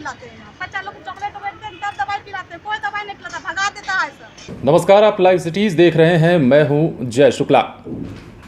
पिलाते हैं। बच्चा लोग को चॉकलेट देते हैं तब दवाई पिलाते हैं, कोई दवाई नहीं पिलाता, भगा देता है सब। नमस्कार, आप लाइव सिटीज देख रहे हैं। मैं हूं जय शुक्ला।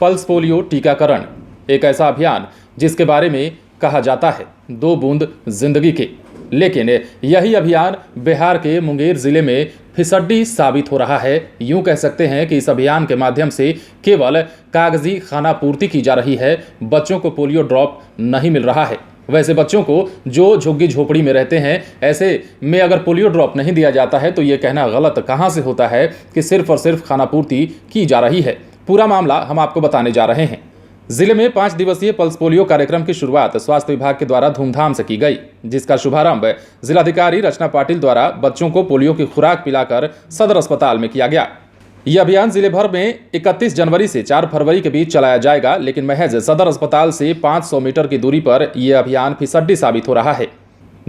पल्स पोलियो टीकाकरण एक ऐसा अभियान जिसके बारे में कहा जाता है 2 बूंद जिंदगी के, लेकिन यही अभियान बिहार के मुंगेर जिले में फिसड्डी साबित हो रहा है। यूं कह सकते हैं कि इस अभियान के माध्यम से केवल कागजी खानापूर्ति की जा रही है, बच्चों को पोलियो ड्रॉप नहीं मिल रहा है। वैसे बच्चों को जो झुग्गी झोपड़ी में रहते हैं, ऐसे में अगर पोलियो ड्रॉप नहीं दिया जाता है तो ये कहना गलत कहां से होता है कि सिर्फ और सिर्फ खानापूर्ति की जा रही है। पूरा मामला हम आपको बताने जा रहे हैं। जिले में 5 दिवसीय पल्स पोलियो कार्यक्रम की शुरुआत स्वास्थ्य विभाग के द्वारा धूमधाम से की गई, जिसका शुभारंभ जिलाधिकारी रचना पाटिल द्वारा बच्चों को पोलियो की खुराक पिलाकर सदर अस्पताल में किया गया। यह अभियान जिले भर में 31 जनवरी से 4 फरवरी के बीच चलाया जाएगा, लेकिन महज सदर अस्पताल से 500 मीटर की दूरी पर यह अभियान फिसड्डी साबित हो रहा है,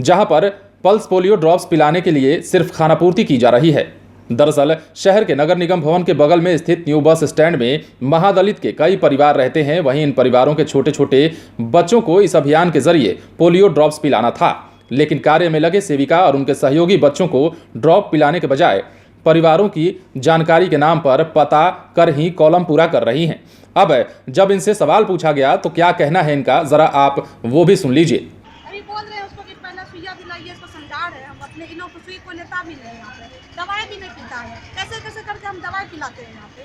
जहां पर पल्स पोलियो ड्रॉप्स पिलाने के लिए सिर्फ खानापूर्ति की जा रही है। दरअसल शहर के नगर निगम भवन के बगल में स्थित न्यू बस स्टैंड में महादलित के कई परिवार रहते हैं। वहीं इन परिवारों के छोटे छोटे बच्चों को इस अभियान के जरिए पोलियो ड्रॉप्स पिलाना था, लेकिन कार्य में लगे सेविका और उनके सहयोगी बच्चों को ड्रॉप पिलाने के बजाय परिवारों की जानकारी के नाम पर पता कर ही कॉलम पूरा कर रही हैं। अब जब इनसे सवाल पूछा गया तो क्या कहना है इनका, जरा आप वो भी सुन लीजिए। अभी बोल रहे हैं उसको कि पहले सुइया दिलाइए, इसको संचार है, हम अपने इनो को सुई को लेता भी नहीं, यहाँ पे दवाई भी नहीं पीता है। कैसे कैसे करके हम दवाई पिलाते हैं यहाँ पे,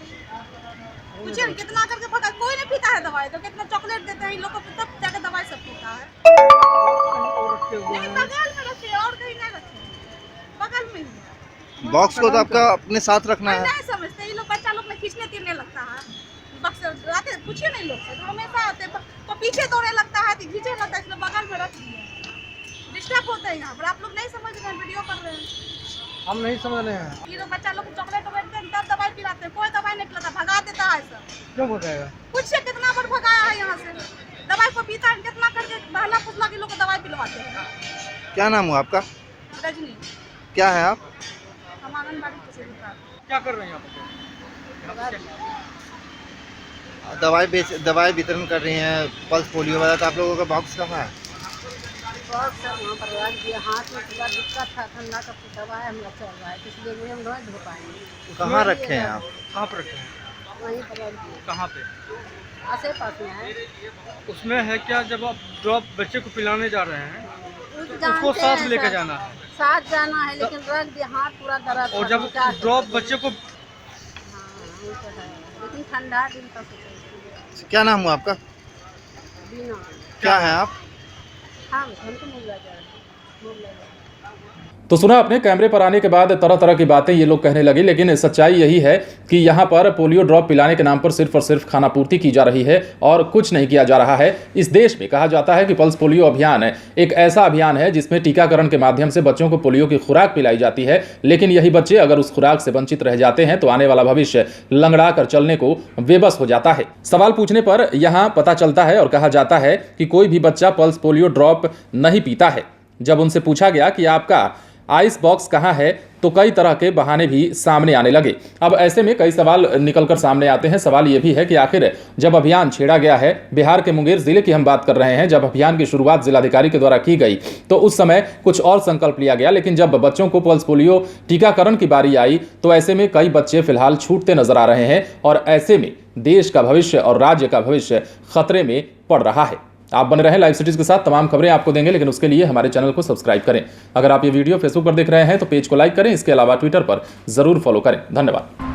पूछिए कितना करके भगा, कोई नहीं पीता है दवाई, तो कितना चॉकलेट देते हैं इन लोगों को, तब जाके दवाई सब पीता है। नहीं बगल में रखे और कहीं नहीं रखे, बगल में ही। बॉक्स को तो आपका अपने साथ रखना है। नहीं समझते ये लोग, बच्चा लोग में खींचने तीरने लगता है। बक्स आते पूछिए नहीं लोग से, तो हमेशा आते तो पीछे दौड़ने लगता है, तो खींचे लगता है, इसलिए बगल में रख दिए। डिस्टर्ब होता है यहाँ पर, आप लोग नहीं समझ रहे हैं, वीडियो कर रहे हैं। हम नहीं समझ रहे हैं। ये लोग बच्चा लोग को चॉकलेट देते हैं तब दवाई पिलाते हैं, कोई दवाई नहीं पिलाता, भगा देता है सब। क्यों बताएगा? कुछ से कितना बार भगाया है यहाँ से, दवाई को पीता है, कितना करके बहला फुसला के लोग को दवाई पिलवाते हैं। क्या नाम हुआ आपका? रजनी, क्या है आप? हम आंगनबाड़ी के सेविका। क्या कर रहे हैं आप? दवाई वितरण कर रही हैं पल्स पोलियो वाला, तो आप लोगों का बॉक्स कहाँ है? बॉक्स वहाँ पर रख दिया, हाथ में थोड़ा दिक्कत था, ठंडा का दवाई हम चल रहा है, इसलिए हम नहीं धो पाएंगे। कहाँ रखे हैं आप? कहाँ पर रखे हैं? वहीं पर रख दिए, कहाँ पे? आसे पास में है। उसमें है क्या, जब आप ड्रॉप बच्चे को पिलाने जा रहे हैं उसको उसको साथ लेके जाना है, साथ जाना है, लेकिन रख दिया, हाथ पूरा दर्द और था, जब क्या ड्रॉप करें? बच्चे को हाँ वो तो है, लेकिन ठंडा दिन तक क्या नाम हुआ आपका? बिना क्या है आप? हमको मिल जाएगा। तो सुना आपने, कैमरे पर आने के बाद तरह तरह की बातें ये लोग कहने लगे, लेकिन सच्चाई यही है कि यहाँ पर पोलियो ड्रॉप पिलाने के नाम पर सिर्फ और सिर्फ खानापूर्ति की जा रही है और कुछ नहीं किया जा रहा है। इस देश में कहा जाता है कि पल्स पोलियो अभियान एक ऐसा अभियान है जिसमें टीकाकरण के माध्यम से बच्चों को पोलियो की खुराक पिलाई जाती है, लेकिन यही बच्चे अगर उस खुराक से वंचित रह जाते हैं तो आने वाला भविष्य लंगड़ा कर चलने को बेबस हो जाता है। सवाल पूछने पर यहाँ पता चलता है और कहा जाता है कि कोई भी बच्चा पल्स पोलियो ड्रॉप नहीं पीता है। जब उनसे पूछा गया कि आपका आइस बॉक्स कहाँ है, तो कई तरह के बहाने भी सामने आने लगे। अब ऐसे में कई सवाल निकलकर सामने आते हैं। सवाल ये भी है कि आखिर जब अभियान छेड़ा गया है, बिहार के मुंगेर जिले की हम बात कर रहे हैं, जब अभियान की शुरुआत जिलाधिकारी के द्वारा की गई तो उस समय कुछ और संकल्प लिया गया, लेकिन जब बच्चों को पल्स पोलियो टीकाकरण की बारी आई तो ऐसे में कई बच्चे फिलहाल छूटते नजर आ रहे हैं और ऐसे में देश का भविष्य और राज्य का भविष्य खतरे में पड़ रहा है। आप बने रहें लाइव सिटीज के साथ, तमाम खबरें आपको देंगे, लेकिन उसके लिए हमारे चैनल को सब्सक्राइब करें। अगर आप ये वीडियो फेसबुक पर देख रहे हैं तो पेज को लाइक करें, इसके अलावा ट्विटर पर जरूर फॉलो करें। धन्यवाद।